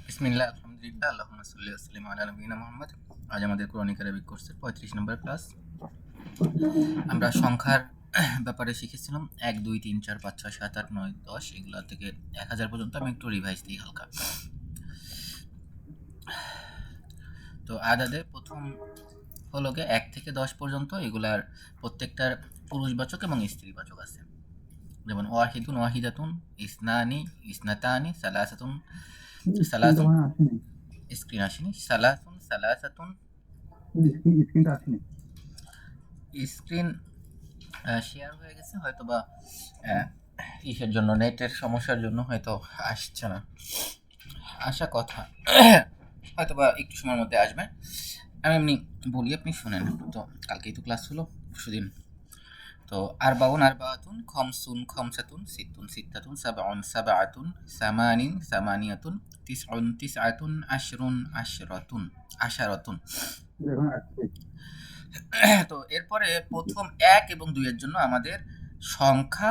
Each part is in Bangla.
বিসমিল্লাহ আলহামদুলিল্লাহ আল্লাহুম্মা সাল্লি ওয়া সাল্লিম আলা নবিয়িনা মুহাম্মদ। আজ আমাদের কোরআনিক আরবিক কোর্সের 35 নম্বর ক্লাস। আমরা সংখ্যার ব্যাপারে শিখেছিলাম 1 2 3 4 5 6 7 8 9 10 এগুলা থেকে 1000 পর্যন্ত। আমি একটু রিভাইজ দিই হালকা। তো আদাদে প্রথম হলো গিয়ে 1 থেকে 10 পর্যন্ত, এগুলার প্রত্যেকটার পুরুষবাচক এবং স্ত্রীবাচক আছে। যেমন ওয়াহিদুন ওয়াহিদাতুন, ইসনানি ইসনাতানি, সালাসাতুন সালাসুন, স্ক্রিন আসেনি, সালাসুন সালাসাতুন, স্ক্রিনটা আসেনি, স্ক্রিন শেয়ার হয়ে গেছে হয়তো বা ইসের জন্য, নেটের সমস্যার জন্য হয়তো আসছে না, আসা কথা হয়তো বা একটু সময়ের মধ্যে আসবে। আমি এমনি বলি, আপনি শুনেন। তো কালকেই তো ক্লাস হলো, পরশুদিন। তো আরবাউন আরবাআতুন, খমসুন খমসাতুন, সিত্তুন সিত্তাতুন, সাবউন সাবআতুন, সামানিন সামানিয়াতুন, তিসউন তিসআতুন, আশরুন আশরাতুন আশারাতুন। এখন আসছে। তো এরপরে প্রথম 1 এবং 2 এর জন্য আমাদের সংখ্যা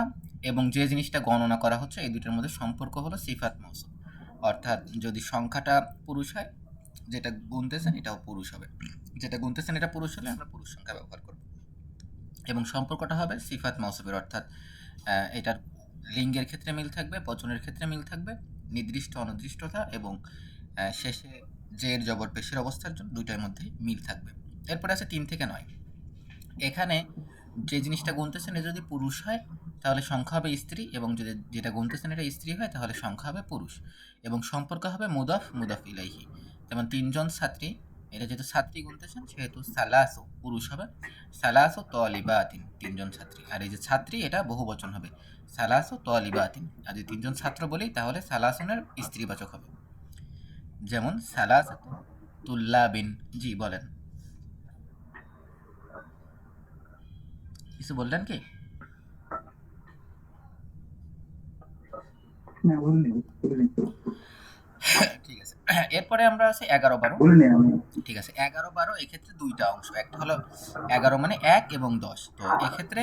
এবং যে জিনিসটা গণনা করা হচ্ছে এই দুটোর মধ্যে সম্পর্ক হলো সিফাত মৌসুফ। অর্থাৎ যদি সংখ্যাটা পুরুষ হয়, যেটা গুনতেছেন এটাও পুরুষ হবে, যেটা গুনতেছেন এটা পুরুষ হলে আমরা পুরুষ সংখ্যা ব্যবহার করব, এবং সম্পর্কটা হবে সিফাত মৌসুফের। অর্থাৎ এটার লিঙ্গের ক্ষেত্রে মিল থাকবে, বচনের ক্ষেত্রে মিল থাকবে, নির্দিষ্ট অনির্দিষ্টতা এবং শেষে জের জবর পেশের অবস্থার জন্য দুইটার মধ্যেই মিল থাকবে। এরপরে আছে 3 থেকে 9। এখানে যে জিনিসটা গুনতেছেন এটা যদি পুরুষ হয় তাহলে সংখ্যা হবে স্ত্রী, এবং যদি যেটা গুনতেছেন এটা স্ত্রী হয় তাহলে সংখ্যা হবে পুরুষ, এবং সম্পর্ক হবে মুদাফ মুদাফ ইলাইহি। যেমন 3 জন ছাত্রী, এটা যেহেতু ছাত্রী গুনতেছেন সেহেতু সালাসু পুরুষ হবে, সালাসু তালিবাতিন 3 জন ছাত্রী। আর এই যে ছাত্রী এটা বহুবচন হবে, সালাসু তালিবাতিন। আর যদি 3 জন ছাত্র বলি তাহলে সালাসুনের স্ত্রীবাচক হবে, যেমন সালাসাতু তুল্লাবিন। জি বলেন, কিছু বললেন কি? না বলিনি, ঠিক আছে। এরপরে আমরা আছে 11 12। বলিনি আমি। ঠিক আছে, 11 12 এক্ষেত্রে দুইটা অংশ, একটা হলো 11 মানে 1 এবং 10। তো এক্ষেত্রে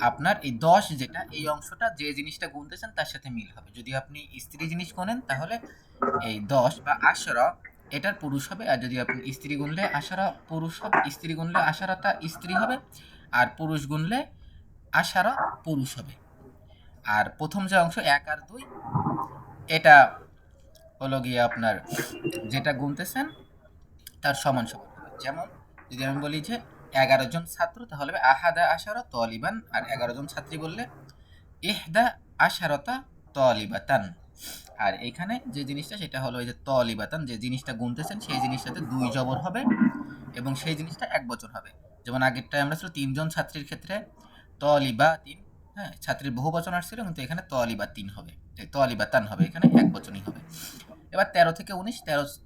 আপনার এই 10 যেটা, এই অংশটা যে জিনিসটা গুনতেছেন তার সাথে মিল হবে। যদি আপনি স্ত্রী জিনিস গোনেন তাহলে এই 10 বা আশরা এটার পুরুষ হবে, আর যদি আপনি স্ত্রী গুনলে আশারা পুরুষ হবে, স্ত্রী গুনলে আশারাটা স্ত্রী হবে, আর পুরুষ গুনলে আশারা পুরুষ হবে। আর প্রথম যে অংশ 1 আর 2 এটা হলো গিয়ে আপনার যেটা গুনতেছেন তার সমান সমান হবে। যেমন যদি আমি বলি যে 11 জন ছাত্র তাহলে হবে আহাদা আশারা তলিবান, আর 11 জন ছাত্রী বললে ইহদা আশারতা তলিবাতান। আর এখানে যে জিনিসটা সেটা হলো এই যে তলিবাতান, যে জিনিসটা গুনতেছেন সেই জিনিসটাতে 2 জবর হবে এবং সেই জিনিসটা এক বচন হবে। যেমন আগেরটায় আমরা ছিল 3 জন ছাত্রীর ক্ষেত্রে তলিবাতিন, হ্যাঁ ছাত্রীর বহু বচন আসছিল, কিন্তু এখানে তলিবাতিন হবে, তলিবাতান হবে, এখানে এক বচনই হবে। এবার 13 থেকে 19,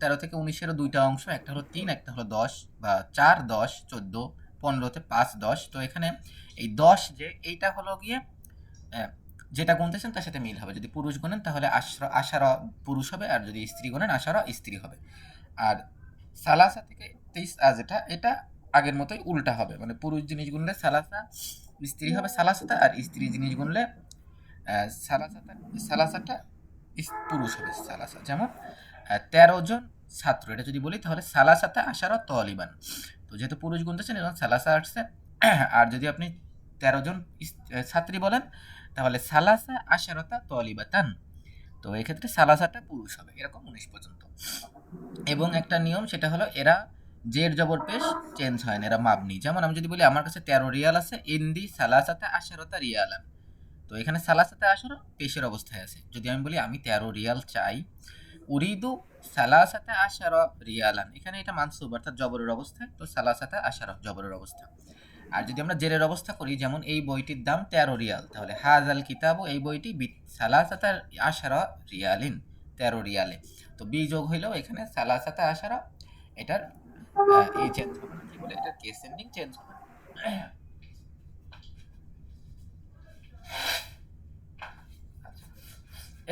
13 থেকে 19 এরও দুইটা অংশ, একটা হলো 3, একটা হলো 10, বা 4 10 14, 15তে 5 10। তো এখানে এই 10 যে এইটা হলো গিয়ে যেটা গুনতেছেন তার সাথে মিল হবে। যদি পুরুষ গুনেন তাহলে আশারা পুরুষ হবে, আর যদি স্ত্রী গুনেন আশারা স্ত্রী হবে। আর সালাসা থেকে 23 যেটা, এটা আগের মতোই উল্টা হবে, মানে পুরুষ জিনিস গুনলে সালাসা, স্ত্রী হবে সালাসাটা, আর স্ত্রী জিনিস গুনলে সালাসাটা সালাসাটা পুরুষ হবে সালাসা। যেমন 13 জন ছাত্র এটা যদি বলি তাহলে সালাসাতে আশারা তলিবান। তো যেহেতু পুরুষ গুনতেছেন এবং সালাসা আসছে, আর যদি আপনি 13 জন ছাত্রী বলেন তাহলে সালাসা আশারতা তলিবাতান। তো এক্ষেত্রে সালাসাটা পুরুষ হবে, এরকম 19 পর্যন্ত। এবং একটা নিয়ম সেটা হলো এরা জের জবর পেশ চেঞ্জ হয় না, এরা মাবনি। যেমন আমি যদি বলি আমার কাছে 13 রিয়াল আছে, ইন্দি সালাসাতে আশারতা রিয়ালান, তো এখানে সালাসাতে আশারা পেশের অবস্থায় আছে। যদি আমি বলি আমি 13 রিয়াল চাই, উরিদু সালাসাতে আশারা রিয়ালান, এখানে এটা মানসুব অর্থাৎ জবরের অবস্থায়, তো সালাসাতে আশারা জবরের অবস্থা। আর যদি আমরা জেরের অবস্থা করি, যেমন এই বইটির দাম 13 রিয়াল, তাহলে হাজাল কিতাবু এই বইটি সালাসাতে আশারা রিয়ালিন, 13 রিয়ালে। তো বি যোগ হইলেও এখানে সালাসাতে আশারা, এটার এই চেঞ্জ হবে না, কি বলে এটার কেস এন্ডিং চেঞ্জ হবে না।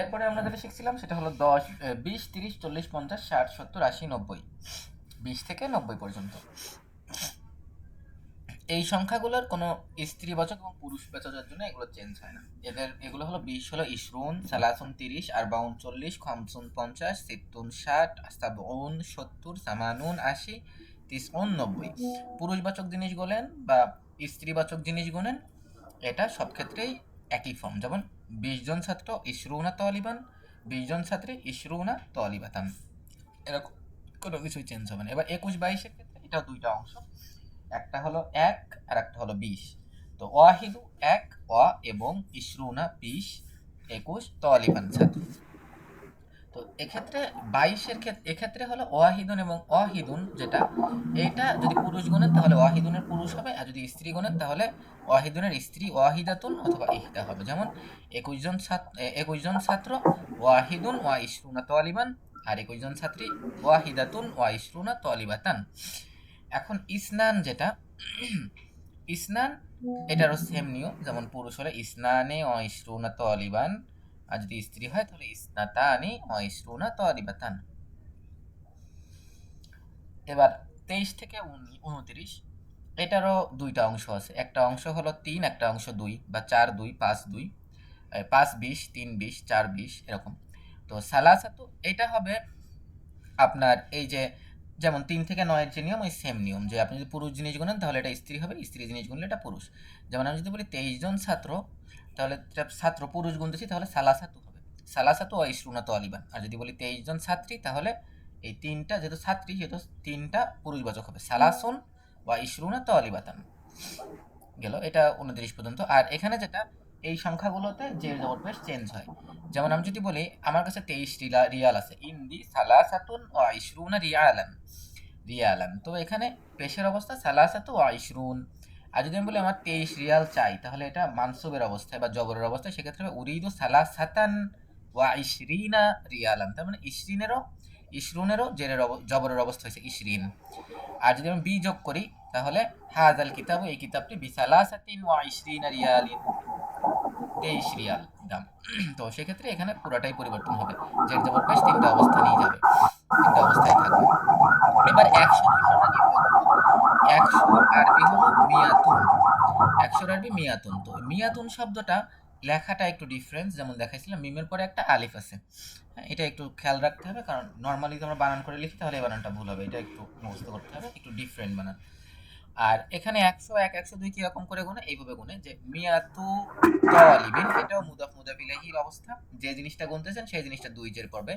এরপরে আমরা যেটা শিখছিলাম সেটা হলো 10 20 30 40 50 60 70 80 90, 20 থেকে 90 পর্যন্ত। এই সংখ্যাগুলোর কোনো স্ত্রীবাচক এবং পুরুষবাচকের জন্য এগুলো চেঞ্জ হয় না। এগুলো হলো 20 হলো ইশরুন, সালাসুন 30, আরবাউন 40, খামসুন 50, সিত্তুন 60, সাবউন 70, সামানুন 80, তিসউন 90। পুরুষবাচক জিনিস গোলেন বা স্ত্রীবাচক জিনিস গুনেন, এটা সব ক্ষেত্রেই একই ফর্ম। যেমন 20 জন ছাত্র ইশরুনা তলিবান, 20 জন ছাত্রী ইশরুনা তলিবাতান, এরকম কোনো কিছুই চেঞ্জ হবে না। এবার 21-22-এর ক্ষেত্রে এটাও দুইটা অংশ, একটা হলো 1 আর একটা হলো 20। তো ওয়াহিদু 1 এবং ইশরুনা 20, 21 তলিবান ছাত্র। তো এক্ষেত্রে 22-এর এক্ষেত্রে হলো ওয়াহিদুন এবং অহিদুন, যেটা এটা যদি পুরুষ গুণেন তাহলে ওয়াহিদুনের পুরুষ হবে, আর যদি স্ত্রী গুণেন তাহলে ওয়াহিদুনের স্ত্রী ওয়াহিদাতুন অথবা ইহদা হবে। যেমন 21 জন ছাত্র ওয়াহিদুন ওয়া ইশরুনা তলিবান, আর 21 জন ছাত্রী ওয়াহিদাতুন ওয়া ইশরুনা তলিবাতান। এখন ইসনান যেটা, ইসনান এটারও সেম নিয়ম, যেমন পুরুষ হলে ইসনানে ও ইশরুনা তলিবান, আর যদি স্ত্রী হয় তাহলে ইসনাতানি ও ইশরুনা তলিবাতান। এবার 23 থেকে 29, এটারও দুইটা অংশ আছে, একটা অংশ হলো 3, একটা অংশ 2 বা 4 2 5 2, 5 20 3 20 4 20 এরকম। তো সালাসাতু এটা হবে আপনার এই যে, যেমন 3 থেকে 9-এর যে নিয়ম, ওই সেম নিয়ম, যে আপনি যদি পুরুষ জিনিস গুনেন তাহলে এটা স্ত্রী হবে, স্ত্রী জিনিস গুনলে এটা পুরুষ। যেমন আমি যদি বলি 23 জন ছাত্র, তাহলে ছাত্র পুরুষ গুনতেছি তাহলে সালাসাতু হবে, সালাসাতু ও ইশরুনা তলিবান। আর যদি বলি 23 জন ছাত্রী, তাহলে এই তিনটা যেহেতু ছাত্রী সেহেতু তিনটা পুরুষবাচক হবে, সালাসুন বা ইশরুনা তলিবাতান। গেল এটা 29 পর্যন্ত। আর এখানে যেটা, এই সংখ্যাগুলোতে যে জবর পেশ চেঞ্জ হয়। যেমন আমি যদি বলি আমার কাছে 23 রিয়াল আছে, ইন্দি সালাসাতুন ওয়া ইশরুনা রিয়ালান, রিয়ালান, তো এখানে পেশের অবস্থা সালাসাতু ওয়া ইশরুন। আর যদি আমি বলি আমার 23 রিয়াল চাই, তাহলে এটা মানসুবের অবস্থায় বা জবরের অবস্থায়, সেক্ষেত্রে হবে উরিদু সালাসাতান ওয়া ইশরিনা রিয়ালান, তার মানে ইশরুনেরও জবরের অবস্থা হয়েছে ইশরিন। আর যদি আমি বি যোগ করি তাহলে হাজাল কিতাব, এই কিতাবটি বিসালাসাতিন ওয়া ইশরিনা রিয়ালিন, 23 রিয়াল দাম। তো সেক্ষেত্রে এখানে পুরাটাই পরিবর্তন হবে, জের জবর পেশ তিনটা অবস্থা নিয়ে যাবে, তিনটা অবস্থায় থাকবে। এবার 100 200 আরবি হলো মিয়াতুন, 100 আরবি মিয়াতুন। তো মিয়াতুন শব্দটা লেখাটা একটু ডিফারেন্স, যেমন দেখাইছিলাম মিমের পরে একটা আলিফ আছে, হ্যাঁ এটা একটু খেয়াল রাখতে হবে, কারণ নর্মালি যদি আমরা বানান করে লিখি তাহলে এই বানানটা ভুল হবে, এটা একটু মুখস্থ করতে হবে, একটু ডিফারেন্ট বানান। আর এখানে 101 102 কিরকম করে গুনে, এইভাবে গুনে যে মিয়াতু তলিবিন, এটাও মুদাফ মুদাফ ইলাইহির অবস্থা, যে জিনিসটা গুনতেছেন সেই জিনিসটা দুই জের পড়বে।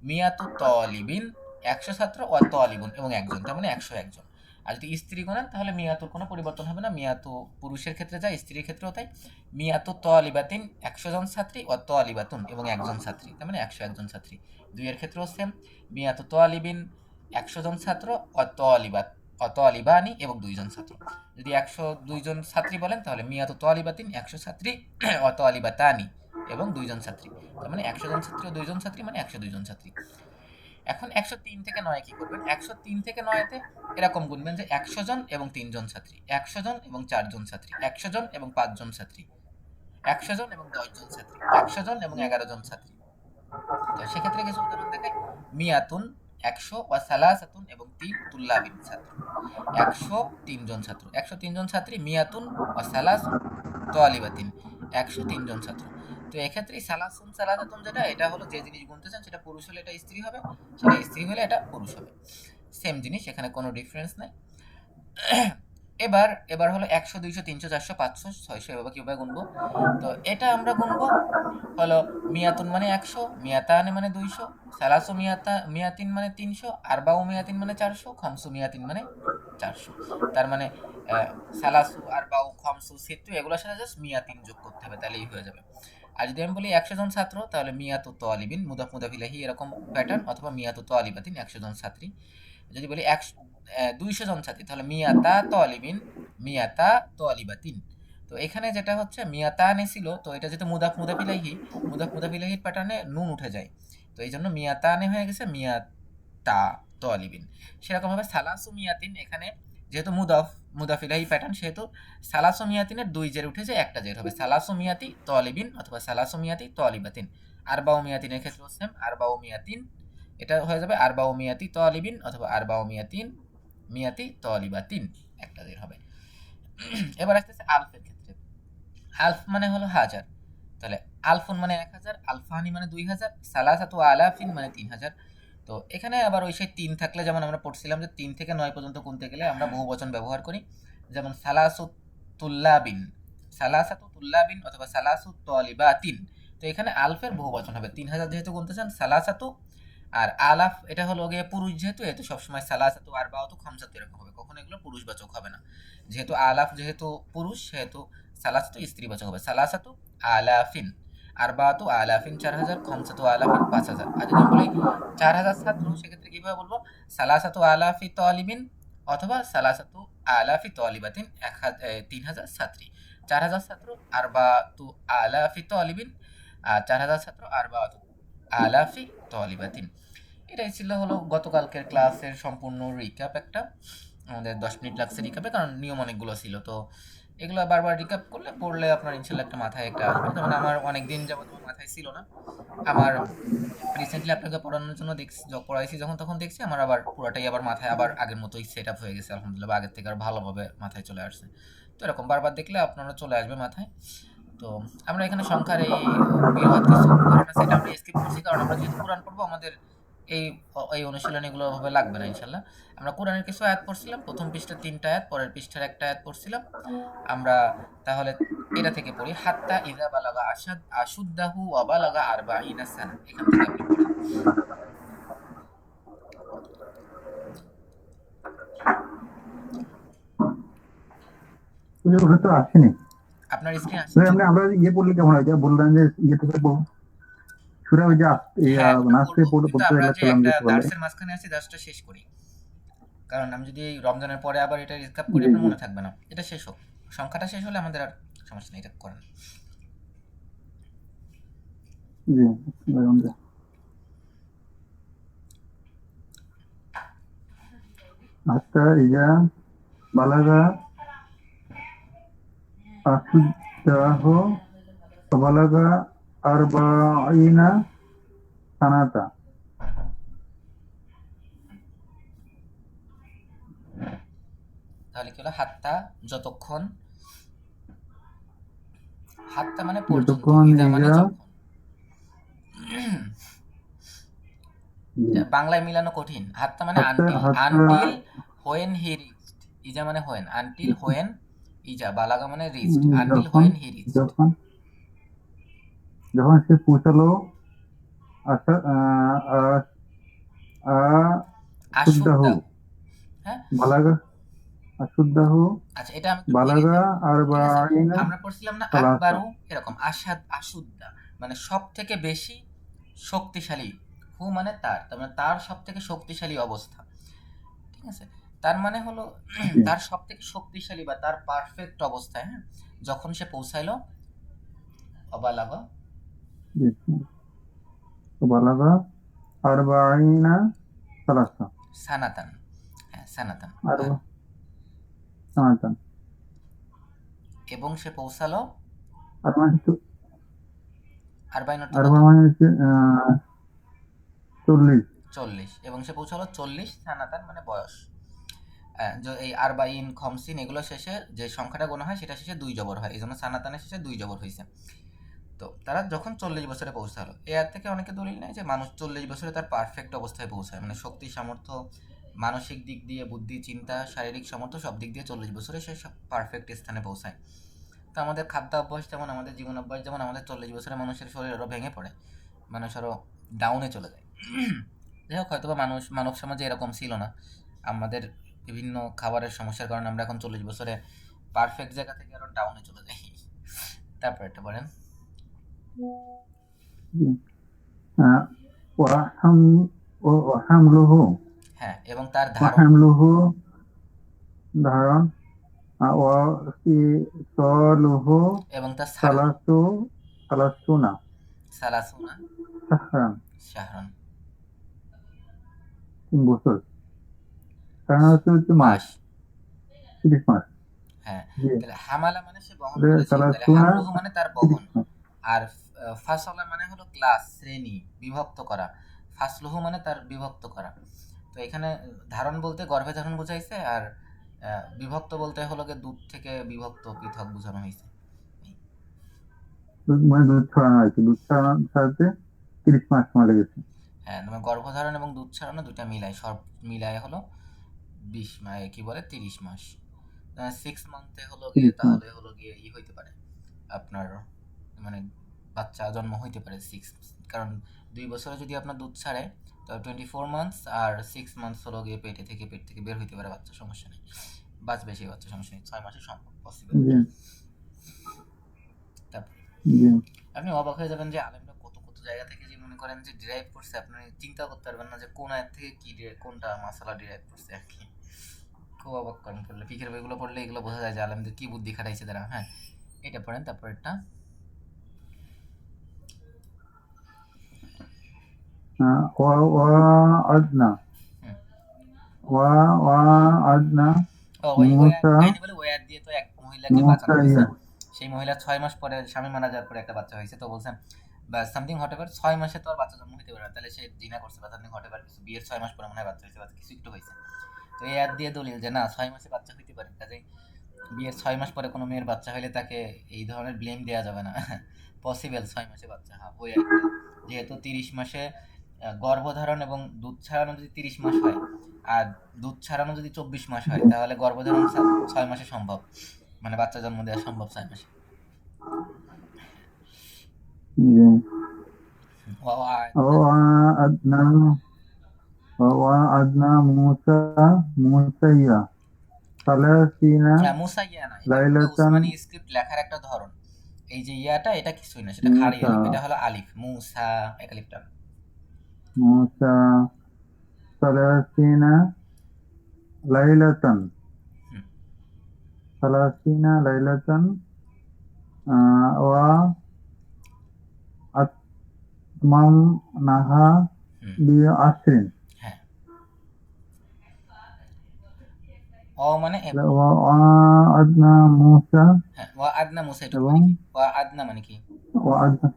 মিয়াতু তলিবিন 100 ছাত্র ও তলিবুন এবং একজন, তার মানে 101 জন। আর যদি স্ত্রী গুনেন তাহলে মিয়াতুর কোনো পরিবর্তন হবে না, মিয়াতু পুরুষের ক্ষেত্রে যায়, স্ত্রীর ক্ষেত্রেও তাই। মিয়াতু তলিবাতিন 100 জন ছাত্রী ও তলিবাতুন এবং একজন ছাত্রী, তার মানে 101 জন ছাত্রী। দুইয়ের ক্ষেত্রেও সেম, মিয়াতু তলিবিন 100 জন ছাত্র ও তলিবাত তলিবানি এবং 2 জন ছাত্র। যদি 102 জন ছাত্রী বলেন তাহলে মিয়াতু তলিবাতিন 100 ছাত্রী ও তলিবাতানি এবং 2 জন ছাত্রী, তার মানে 100 জন ছাত্রী ও 2 জন ছাত্রী মানে 102 জন ছাত্রী। এখন 103 থেকে 9 কি করবেন, 103 থেকে 9-তে এরকম গুনবেন যে 100 জন এবং 3 জন ছাত্রী, 100 জন এবং 4 জন ছাত্রী, 100 জন এবং 5 জন ছাত্রী, 100 জন এবং 10 জন ছাত্রী, 100 জন এবং 11 জন ছাত্রী। তো সেক্ষেত্রে কিছু উদাহরণ দেখাই, মিয়াতুন 100 ওয়া সালাসাতুন এবং 3 তুল্লাবিন ছাত্র, 103 জন ছাত্র, 103 জন ছাত্রী, মিয়াতুন ওয়া সালাসুন তোয়ালিবাতিন, 103 জন ছাত্র। তো এক্ষেত্রে সালাসুন সালাসাতুন যেটা, এটা হলো যে জিনিস গুনতেছেন সেটা পুরুষ হলে এটা স্ত্রী হবে, সেটা স্ত্রী হলে এটা পুরুষ হবে, সেম জিনিস, এখানে কোনো ডিফারেন্স নাই। এবার এবার হলো 100 200 300 400 500 600 এভাবে কিভাবে গুনবো। তো এটা আমরা গুনবো হলো মিয়াতুন মানে 100, মিয়াতানে মানে 200, সালাসু মিয়াতিন মানে 300, আরবাউ মিয়াতিন মানে 400, খামসু মিয়াতিন মানে 400। তার মানে সালাসু আরবাউ খামসু সিত্তু এগুলোর সাথে জাস্ট মিয়াতিন যোগ করতে হবে, তাহলেই হয়ে যাবে। আর যদি আমি বলি 100 জন ছাত্র, তাহলে মিয়াতু তালিবিন মুদাফ মুদাফ ইলাইহি এরকম প্যাটার্ন, অথবা মিয়াতু তালিবাতিন 100 জন ছাত্রী। যদি বলি 200 জন ছাত্রী, তাহলে মিয়াতা তালিবিন মিয়াতা তালিবাতিন। তো এখানে যেটা হচ্ছে মিয়াতানে ছিল, তো এটা যেহেতু মুদাফ মুদাফ ইলাইহি, মুদাফ মুদাফ ইলাইহির প্যাটার্নে নুন উঠে যায়, তো এই জন্য মিয়াতানে হয়ে গেছে মিয়াতা তালিবিন। সেরকম ভাবে সালাসু মিয়াতিন, এখানে যেহেতু মুদাফ ইলাইহি প্যাটার্ন, সেহেতু সালাসু মিয়াতিনের দুই জের উঠে যায়, একটা জের হবে সালাসু মিয়াতি তালিবিন অথবা সালাসু মিয়াতি তালিবাতিন। আরবাউ মিয়াতিনের ক্ষেত্রেও সেম, আরবাউ মিয়াতিন এটা হয়ে যাবে আরবাউ মিয়াতি তালিবিন অথবা আরবাউ মিয়াতি তালিবাতিন, একটা জের হবে। এবার আসতেছে আলফের ক্ষেত্রে। আলফ মানে হলো হাজার, তাহলে আলফুন মানে 1000, আলফানি মানে 2000, সালাসাতু আলাফিন মানে 3000। তো এখানে আবার ওই সেই 3 থাকলে যেমন আমরা পড়ছিলাম যে 3 থেকে 9 পর্যন্ত গুনতে গেলে আমরা বহুবচন ব্যবহার করি, যেমন সালাসু তুল্লাবিন, সালাসাতু তুল্লাবিন অথবা সালাসু তলিবাতিন। তো এখানে আলফের বহুবচন হবে, 3000 যেহেতু গুনতেছেন সালাসাতু, আর আলাফ এটা হলো গিয়ে পুরুষ যেহেতু, এতে সবসময় সালাসাতু আরবাআতু খামসাতু এরকম হবে, কখনো এগুলো পুরুষবাচক হবে না। যেহেতু আলাফ যেহেতু পুরুষ সেহেতু সালাসাতু স্ত্রীবাচক হবে, সালাসাতু আলাফিন, আরবাআতু আলাফিন 4000, খামসাতু আলাফিন 5000। আর যদি আমি বলি 4000 ছাত্র, সেক্ষেত্রে কিভাবে বলবো? সালাসাতু আলাফি তালিবিন অথবা সালাসাতু আলাফি তালিবাতিন, 3000 ছাত্রী। 4000 ছাত্র আরবাআতু আলাফি তালিবিন, আর 4000 ছাত্র আরবাআতু আলাফি তালিবাতিন। এটাই ছিল হলো গতকালকের ক্লাসের সম্পূর্ণ রিক্যাপ। একটা আমাদের 10 মিনিট লাগছে রিক্যাপে, কারণ নিয়ম অনেকগুলো ছিল। তো এগুলো বারবার রিক্যাপ করলে পড়লে আপনার ইনশাল্লাহ একটা মাথায় একটা আসবে। যেমন আমার অনেক দিন যাবত আমার মাথায় ছিল না, আমার রিসেন্টলি আপনাকে পড়ানোর জন্য দেখছি, পড়াইছি যখন তখন দেখছি আমার আবার পুরাটাই আবার মাথায় আবার আগের মতোই সেট আপ হয়ে গেছে আলহামদুলিল্লাহ, বা আগের থেকে আর ভালোভাবে মাথায় চলে আসছে। তো এরকম বারবার দেখলে আপনারা চলে আসবে মাথায়। তো আমরা এখানে সংখ্যার এই বৃহৎ কিছু উদাহরণ আছে, এটা আমরা স্কিপ করছি কারণ আমরা যেহেতু কোরআন পড়বো, আমাদের এই এই অনুশীলনীগুলো ভাবে লাগবে না ইনশাল্লাহ। আমরা কোরআনের কিছু আয়াত পড়ছিলাম, প্রথম পৃষ্ঠার 3টা আয়াত, পরের পৃষ্ঠার একটা আয়াত পড়ছিলাম আমরা। তাহলে এটা থেকে পড়ি, হাত্তা ইযা বালাগা আশুদ্দাহু ওয়া বালাগা আরবাঈনা সানা, এখান থেকে আপনি পড়েন। ওটা তো আসেনি। আপনার স্ক্রিন আসছে? তাহলে আমরা পড়লে কেমন হয়? বললেন যে থেকে পড়বো, সুরা ওই যে হ্যাঁ, ওটা নাচতে পড়বো, কিন্তু পড়তে আমরা যে লাগছিলাম একটা যে বলে। দার্সের মাঝখানে আছি, দার্সটা শেষ করি, কারণ আমি যদি এই রমজানের পরে আবার এটা রিকাপ করি জি আপনার জি মনে থাকবে না। এটা শেষ হোক, সংখ্যাটা শেষ হলে আমাদের আর সমস্যা নেই, এটা করেন। জি জি। হাত্তা ইজা বালাগা আশুদ্দাহু ওয়া বালাগা আরবাঈনা সানাতা। তাহলে কি হলো? হাত্তা যতক্ষণ, হাত্তা মানে পর্যন্ত, যতক্ষণ ইজা মানে ইজা, যখন। জি, বাংলায় মিলানো কঠিন। হাত্তা মানে হাত্তা আনটিল, হাত্তা আনটিল হোয়েন হি রিচড, ইজা মানে হোয়েন, আনটিল হোয়েন ইজা, বালাগা মানে রিচড, আনটিল যখন হোয়েন হি রিচড। যখন যখন সে পৌঁছালো আশা আশুদ্দাহু আশুদ্দাহু, হ্যাঁ। বালাগা, আশুদ্দাহু আচ্ছা, এটা আমি একটু বুঝিয়ে বালাগা দিচ্ছি, ঠিক আছে? আরবাঈনা আমরা পড়ছিলাম না সালাসা। আকবারু, এরকম আসাদ, আশুদ্দা মানে সব থেকে বেশি শক্তিশালী, হু মানে তার, তার মানে তার সব থেকে শক্তিশালী অবস্থা, ঠিক আছে? তার মানে হলো জি তার সব থেকে শক্তিশালী বা তার পারফেক্ট অবস্থায়, হ্যাঁ, যখন সে পৌঁছাইলো, অবালাগা জি। বালাগা আরবাঈনা সালাসা। সানাতান, হ্যাঁ সানাতান, আরবা সানাতান। এবং সে পৌঁছালো আর মানে আরবাইন অর্থ কত? আরবা মানে হচ্ছে 40। 40, এবং সে পৌঁছালো 40 সানাতান মানে বয়স। এই আরবাইন খমসিন এগুলো শেষে যে সংখ্যাটা গোনা হয় সেটা শেষে 2 জবর হয়, এই জন্য সানাতানের শেষে 2 জবর হয়েছে। তো তারা যখন 40 বছরে পৌঁছালো, এর থেকে অনেকে দলিল নেয় যে মানুষ 40 বছরে তার পারফেক্ট অবস্থায় পৌঁছায়, মানে শক্তি সামর্থ্য, মানসিক দিক দিয়ে, বুদ্ধি চিন্তা, শারীরিক সামর্থ্য সব দিক দিয়ে 40 বছরে সে পারফেক্ট স্থানে পৌঁছায়। তো আমাদের খাদ্য অভ্যাস যেমন, আমাদের জীবন অভ্যাস যেমন, আমাদের 40 বছরে মানুষের শরীর আরও ভেঙে পড়ে, মানুষ আরও ডাউনে চলে যায়। যাই হোক, হয়তো বা মানব সমাজে এরকম ছিল না, আমাদের বিভিন্ন খাবারের সমস্যার কারণে আমরা এখন 40 বছরে পারফেক্ট জায়গা থেকে আরও ডাউনে চলে যাই। তারপর একটা বলেন। আহ, ওয়াহাম ওয়াহামলুহু হ্যাঁ, এবং তার ধারণ, ওয়াহামলুহু ধারণ, ওয়াফিসালুহু এবং তার ছাড়ানো, সালাসু সালাসুনা সালাসুনা শাহরান। শাহরান 3 বছর। কারণ হচ্ছে মাস, মাস। 30 মাস। হ্যাঁ, জি, তাহলে হামালা মানে সে বহন তাহলে করেছে, তাহলে সালাসুনা হামলুহু মানে তার 30 বহন। মাস। আর ফাসলা মানে হলো ক্লাস, শ্রেণী, বিভক্ত করা, ফাসলুহু মানে তার বিভক্ত করা। তো এখানে ধারণ বলতে গর্ভে ধারণ বোঝাইছে, আর বিভক্ত বলতে হলো গিয়ে দুধ থেকে বিভক্ত পৃথক বোঝানো হয়েছে। মানে দুধ ছড়ানো আর কি, দুধ ছড়ানোর সাথে 30 মাস সময় লেগেছে। হ্যাঁ, তোমার গর্ভধারণ এবং দুধ ছাড়ানো দুইটা মিলাই, সব মিলায় হলো 20 মাস, কি বলে 30 মাস। 6 মান্থে হলো গিয়ে 30 মাস। তাহলে হলো গিয়ে হইতে পারে আপনার, মানে বাচ্চা জন্ম হইতে পারে 6, কারণ 2 বছরে যদি আপনার দুধ ছাড়ে তো 24 মান্থস, আর 6 মান্থস হলো গিয়ে পেট থেকে বের হইতে পারে বাচ্চা, সমস্যা নেই, বাঁচবে সেই বাচ্চা, সমস্যা নেই, 6 মাসে সম্ভব, পসিবল। জি তারপর জি। আপনি অবাক হয়ে যাবেন যে আলেমরা কত কত জায়গা থেকে যে মনে করেন যে ডিরাইভ করছে, আপনি চিন্তা করতে পারবেন না যে কোন আয়াত থেকে কি কোনটা মাসালা ডিরাইভ করছে আর কি। খুব অবাক করেন পড়লে, ফিকের বইগুলো পড়লে এগুলো বোঝা যায় যে আলেমদের কি বুদ্ধি খাটাইছে তারা। হ্যাঁ, এটা পড়েন, তারপর এটা ووعدنا হুম। ووعدنا ও ওই موسى কাহিনী বলে, ওই আয়াত দিয়ে তো এক মহিলাকে বাঁচানো موسى হয়েছে। ইয়া সেই মহিলা 6 মাস পরে স্বামী মারা যাওয়ার পরে একটা বাচ্চা হয়েছে, তো বলছেন বা সামথিং হট এভার 6 মাসে তো আর বাচ্চা জন্ম হতে পারে না, তাহলে সে জিনা করছে বা সামথিং হট এভার কিছু, বিয়ের 6 মাস পরে মনে হয় বাচ্চা হয়েছে বা কিছু একটু হয়েছে। তো এই অ্যাড দিয়ে দলিল যে না 6 মাসে বাচ্চা হইতে পারে, কাজে বিয়ের 6 মাস পরে কোনো মেয়ের বাচ্চা হইলে তাকে এই ধরনের ব্লেম দেওয়া যাবে না। পসিবল 6 মাসে বাচ্চা, হ্যাঁ ওই একটা, যেহেতু 30 মাসে গর্ভধারণ এবং দুধ ছাড়ানো যদি 30 মাস হয়, আর দুধ ছাড়ানো যদি 24 মাস হয়, তাহলে গর্ভধারণ 6 মাসে সম্ভব, মানে বাচ্চা জন্ম দেওয়া সম্ভব 6 মাসে। জি। ওয়া- ووعدنا ووعدنا موسى ইয়া 30 মুসা ইয়া না, এটা হলো লাইলাতান উসমানী স্ক্রিপ্ট লেখার একটা ধরন। এই যে ইয়াটা, এটা কিছুই না, সেটা খাড়ি موسى আলিফ, এটা হলো আলিফ, মুসা এক আলিফটা। موسى 30 লাইলাতান হুম 30 লাইলাতান وأتممناها হুম بعشر হ্যাঁ, ও মানে ووعدنا موسى হ্যাঁ, ওয়া আদনা মুসা এটুকু এবং মানে কি, ওয়া আদনা মানে কি, وعدنا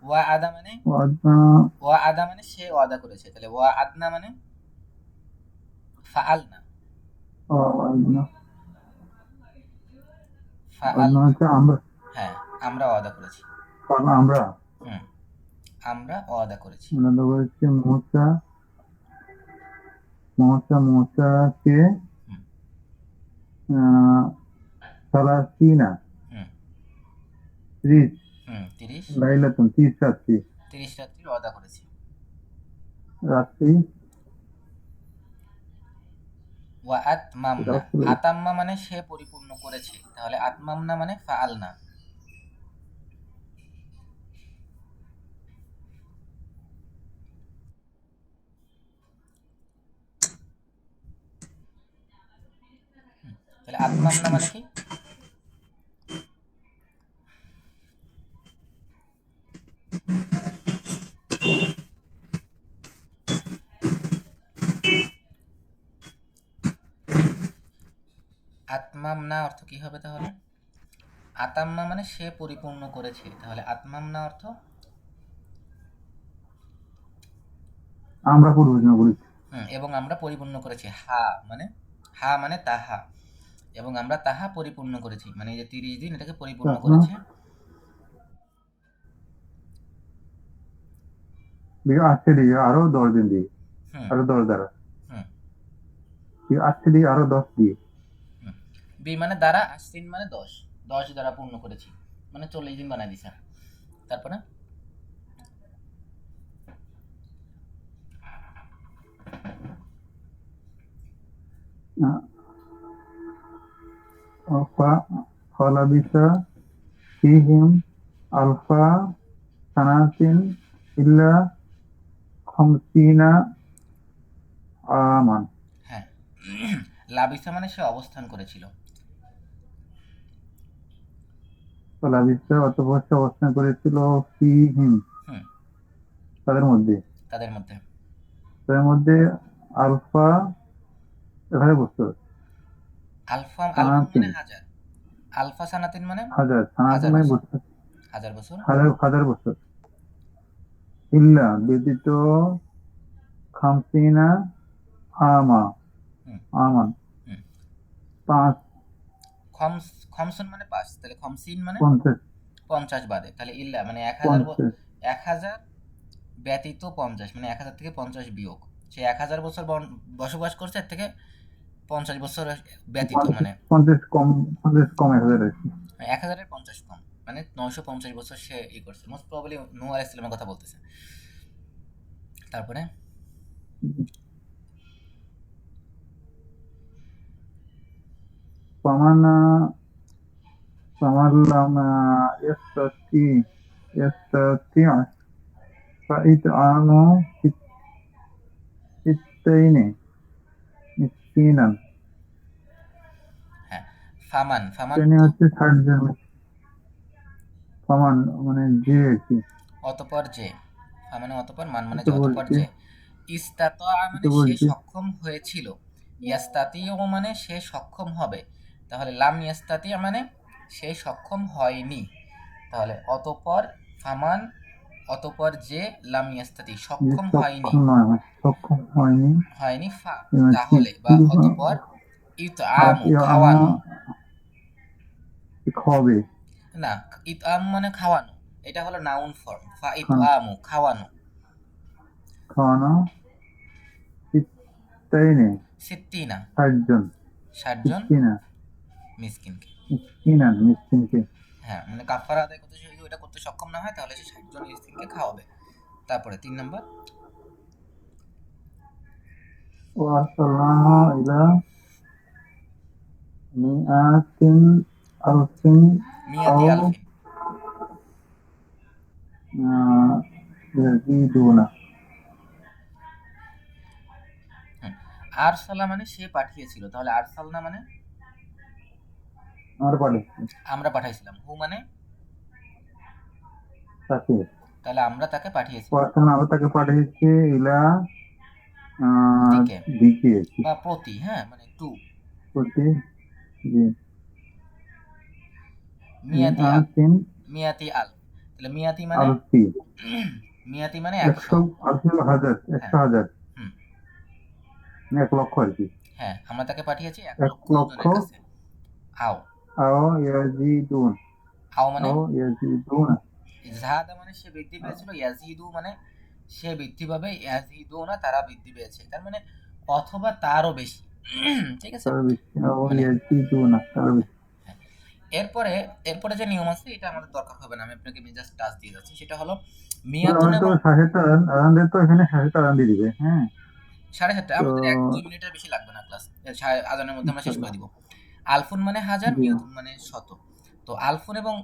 ওয়া আদা মানে, وعدنا ওয়া আদা মানে সে ওয়াদা করেছে, তাহলে ওয়া আদনা মানে ফাআলনা, وعدنا ফাআলনা, হচ্ছে আমরা, হ্যাঁ আমরা ওয়াদা করেছি। আমরা হুম, আমরা ওয়াদা করেছি। আলাদা করেছি মূসাকে হুম আহ, সালাসিনা হুম 30 30, লাইলাতুন 30 রাত্রি 30 রাত্রি ওয়াদা করেছি। রাত্রি ওয়া আতমামনা, আতাম্মা মানে সে পরিপূর্ণ করেছে, তাহলে আতমামনা মানে ফাআলনা। তাহলে আতমামনা মানে কি, আতমামনা অর্থ কি হবে তাহলে, আতাম্মা মানে সে পরিপূর্ণ করেছে, তাহলে আতমামনা অর্থ আমরা পরিবেশনা করেছি। এবং আমরা পরিপূর্ণ করেছি, হা মানে, হা মানে তাহা, এবং আমরা তাহা পরিপূর্ণ করেছি, মানে এই যে 30 দিন এটাকে পরিপূর্ণ করেছে। আজকে দিয়ে আরো 10 দিন দিয়ে, হুম আরো 10 দ্বারা হুম আজকে দিয়ে আরো 10 দিয়ে, হুম বি মানে দ্বারা, আশ্বিন মানে 10, 10 দ্বারা পূর্ণ করেছি, মানে 40 দিন বানাই দিছে। তারপরে ফলাবিসা ফিহিম আলফা সানাতিন ইল্লা খামসিনা আমান। হ্যাঁ, লাবিসা মানে সে অবস্থান করেছিল। ফলাবিসা অতঃপর সে অবস্থান করেছিল ফিহিম হুম তাদের মধ্যে, তাদের মধ্যে, তাদের মধ্যে আলফা এখানে বুঝতে হবে আলফা, আলফা সানাতিন মানে হাজার, আলফা সানাতিন মানে হাজার, সানাতিন হাজার মানে বছর, বুঝতে হাজার বছর। হাজার বছর, ইল্লা ব্যতীত খামসিনা আমা হুম আমান হুম 5 খমসুন মানে 5, তাহলে খমসিন মানে 50 50 বাদে, তাহলে ইল্লা মানে 1000 50 1000 ব্যতীত 50, মানে 1000 থেকে 50 বিয়োগ। সে 1000 বছর বসবাস করছে, এর থেকে 50 বছর ব্যতীত, 50 মানে 50 কম 50 কম 1000 আছে 1000-এর 50 কম, মানে 950 বছর সে করছে। মোস্ট প্রবাবলি নূহ আলাইহিস সালামের কথা বলতেছে। তারপরে فمن فمن لم يستطيع فإطعام 60 مسكينا হ্যাঁ, ফামান ফামান তিনি তো হচ্ছে 60 জন সমান মানে যে আর কি অতপর যে, মানে অতপর, মান মানে এটা যে, অতপর বলছি যে, ইস্তাতা এটা মানে সে বলছি সক্ষম হয়েছিল, ইয়াস্তাতিও মানে সে সক্ষম হবে, তাহলে লাম ইয়াস্তাতিয়া মানে সে সক্ষম হয়নি, তাহলে অতপর ফামান, অতপর যে লাম ইয়াস্তাতি যে সক্ষম হয়নি, সক্ষম নয় সক্ষম হয়নি হয়নি ফা কি তাহলে, বা কি অতপর ইতআমু আমা খাওয়ানো, হবে না ইতআম মানে খাওয়ানো, এটা হলো নাউন ফর্ম, ফা খান ইতআমু খাওয়ানো, খাওয়ানো তাই নেই সিত্তিনা 60 জন 60 জন মিসকিনা মিসকিনকে। মিসকিনান মিসকিনকে হ্যাঁ, মানে কাফারা আদায় করতে, যদি ওটা করতে সক্ষম না হয় তাহলে সে 60 জন মিসকিনকে খাওয়াবে। তারপরে 3 নম্বর, ওয়াসাল্লাহু ইলা মিআতিন আলফিন মিয়াতি আও আলফিন, ইয়াজিদুনা হুম, আরসালা মানে সে পাঠিয়েছিল, তাহলে আরসালনা মানে আর পারে আমরা পাঠাইছিলাম, হু মানে তাকে তাহলে আমরা তাকে পাঠিয়েছিলাম, ওয়াসাল্লাহ আমরা তাকে পাঠিয়েছি ইলা দিকে দিকে আর কি বা প্রতি, হ্যাঁ মানে টু, প্রতি জি মিয়াতি মিআতিন মিয়াতি আল, তাহলে মিয়াতি মানে আলফি মিয়াতি মানে 100, 100 আলফি হলো হাজার হ্যাঁ 100,000 হুম মানে 1 লক্ষ আর কি হ্যাঁ, আমরা তাকে পাঠিয়েছি 1 1 লক্ষ লক্ষ জনের কাছে। আও আও ইয়াজিদুন আও মানে আও ইয়াজিদুনা জাহাদা মানে সে বৃদ্ধি পেয়েছিল, ইয়াজিদু মানে সে বৃদ্ধি পাবে, ইয়াজিদু না তারা বৃদ্ধি পেয়েছে, তার মানে অথবা তারও বেশি। ঠিক আছে, তার বেশি আও মানে ইয়াজিদুনা তার বেশি হ্যাঁ। এরপরে এরপরে যে নিয়ম আছে এটা আমাদের দরকার হবে না, আমি আপনাকে জাস্ট টাচ দিয়ে যাচ্ছি, সেটা হলো মিয়াতুন আমাদের তো এবং 7:30 আরামদের তো এখানে 7:30 দিয়ে দিবে হ্যাঁ 7:30, তো আমাদের 1-2 মিনিটের বেশি লাগবে না ক্লাস, আজানের মধ্যে আমরা শেষ করে ইনশাল্লাহ দিব। আলফুন মানে হাজার, জি মিয়াতুন মানে শত। তো আলফুন এবং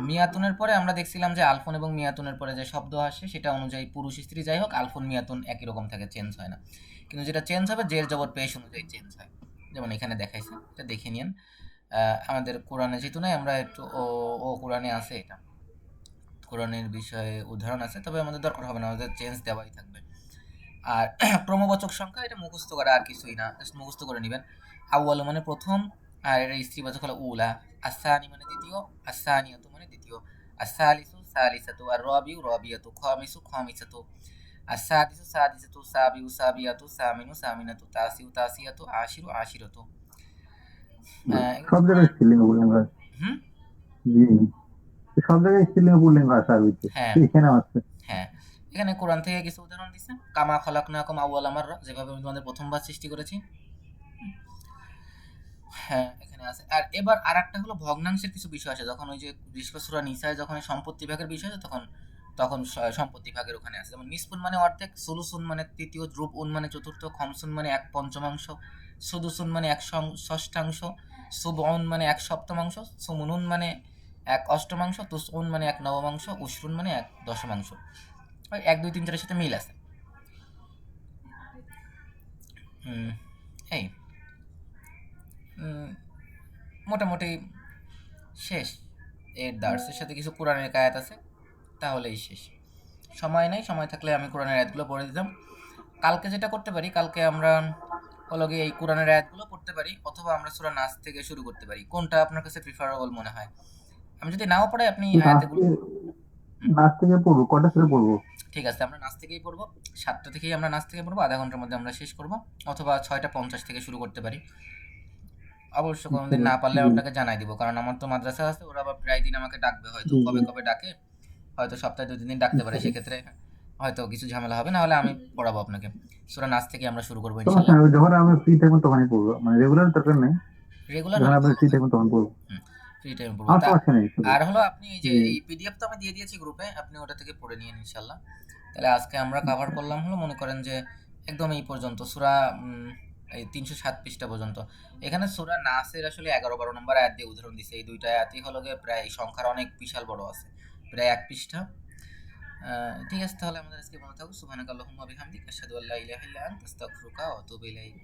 মিয়াতুনের পরে আমরা দেখছিলাম যে আলফুন এবং মিয়াতুনের পরে যে শব্দ আসে সেটা অনুযায়ী পুরুষ স্ত্রী যাই হোক, আলফুন মিয়াতুন একই রকম থাকে, চেঞ্জ হয় না, কিন্তু যেটা চেঞ্জ হবে জের জবর পেশ অনুযায়ী চেঞ্জ হয়, যেমন এখানে দেখাইছে, এটা দেখে নিন। আমাদের কোরআনে যেহেতু নাই, আমরা একটু ও কোরআনে আছে, এটা কোরআনের বিষয়ে উদাহরণ আছে, তবে আমাদের দরকার হবে না, আমাদের চেঞ্জ দেওয়াই থাকবে। আর ক্রমবাচক সংখ্যা এটা মুখস্থ করা আর কিছুই না, জাস্ট মুখস্থ করে নেবেন। আউয়াল মানে প্রথম, আর এটা স্ত্রীবাচক হলো উলা, আসানি মানে দ্বিতীয়, আসানিয়াতু মানে দ্বিতীয়, আসালিসু সালিসাতু, আর রবিউ রবিয়াতু, খামিসু খামিসাতু, আসাদিসু সাদিসাতু, সাবিউ সাবিয়াতু, সামিনু সামিনাতু, তাসিউ তাসিয়াতু, আশিরু আশিরাতু। এগুলো সব তো জায়গায় স্ত্রীলিঙ্গ পুল্লিঙ্গ আছে হুম জি সব জায়গায় স্ত্রীলিঙ্গ পুল্লিঙ্গ আছে আরবিতে হ্যাঁ এখানে আছে হ্যাঁ, এখানে কোরআন থেকে কিছু উদাহরণ দিছে, কামা খলাকনাকুম আউয়ালা মাররা, যেভাবে আমি তোমাদের প্রথমবার সৃষ্টি করেছি। হ্যাঁ, এখানে আছে। আর এবার আরেকটা হলো ভগ্নাংশের কিছু বিষয় আছে, যখন ওই যে বিশেষ করে সূরা নিসায় যখন এই সম্পত্তি ভাগের বিষয় আছে, তখন তখন সম্পত্তি ভাগের ওখানে আছে, যেমন নিসফুন মানে অর্ধেক, সুলুসুন মানে তৃতীয়, রুবউন মানে চতুর্থ, খমসুন মানে 1/5, সুদুসুন মানে 1/6, সুবউন মানে 1/7, সুমুনুন মানে 1/8, তুসউন মানে 1/9, উশরুন মানে 1/10। ওই 1 2 3 4 এর সাথে মিল আছে। হুম, এই উম, মোটামুটি শেষ। এর দার্সের সাথে কিছু কোরআনের আয়াত আছে, তাহলেই শেষ। সময় নাই, সময় থাকলে আমি কোরআনের আয়াতগুলো পড়ে দিতাম। কালকে যেটা করতে পারি, কালকে আমরা হলো গিয়ে এই কোরআনের আয়াতগুলো পড়তে পারি, অথবা আমরা সূরা নাস থেকে শুরু করতে পারি, কোনটা আপনার কাছে প্রিফারেবল মনে হয়? আমি যদি নাও পড়ে আপনি আয়াতগুলো, নাচ থেকে পড়বো, কটা থেকে পড়বো? ঠিক আছে, আমরা নাচ থেকেই পড়বো। 7টা থেকেই আমরা নাচ থেকে পড়বো, আধা ঘন্টার মধ্যে আমরা শেষ করব। অথবা 6টা 50 থেকে শুরু করতে পারি। অবশ্য কোনোদিন না পারলে জি আপনাকে জানাই দিব, কারণ আমার তো মাদ্রাসা আছে, ওরা আবার প্রায় দিন আমাকে ডাকবে, হয়তো জি কবে জি। কবে ডাকে, হয়তো সপ্তাহে 2-3 দিন ডাকতে পারে, সেক্ষেত্রে হয়তো কিছু ঝামেলা হবে, না হলে আমি পড়াবো আপনাকে। সূরা নাচ থেকে আমরা শুরু করবো সমস্যা ইনশাল্লাহ। নেই, যখন আমি ফ্রি থাকবো তখনই পড়বো, মানে রেগুলার দরকার নেই। রেগুলার যখন হলে আপনি ভালো ফ্রি হয়। থাকবেন তখন পড়বো। ফ্রি টাইম পড়বো আমার তা। সমস্যা নেই শুধু। আর হলো আপনি এই যে জি এই পিডিএফ তো আমি দিয়ে দিয়েছি গ্রুপে, আপনি ওটা থেকে পড়ে নিন ইনশাল্লাহ। তাহলে আজকে আমরা কাভার করলাম হলো, মনে করেন যে একদম এই পর্যন্ত সূরা এই 307 পৃষ্ঠা পর্যন্ত। এখানে সূরা নাসের আসলে 11-12 নম্বর আয়াত দিয়ে উদাহরণ দিছে। এই দুইটা আয়াতই হলো গিয়ে প্রায় সংখ্যার অনেক বিশাল বড় আছে, প্রায় 1 পৃষ্ঠা। ঠিক আছে, তাহলে আমাদের আজকে ভালো থাকুক। সুবহানাকাল্লাহুম্মা ওয়া বিহামদিকা আশহাদু আল্লা ইলাহা ইল্লা আনতা আস্তাগফিরুকা ওয়া আতুবু ইলাইক।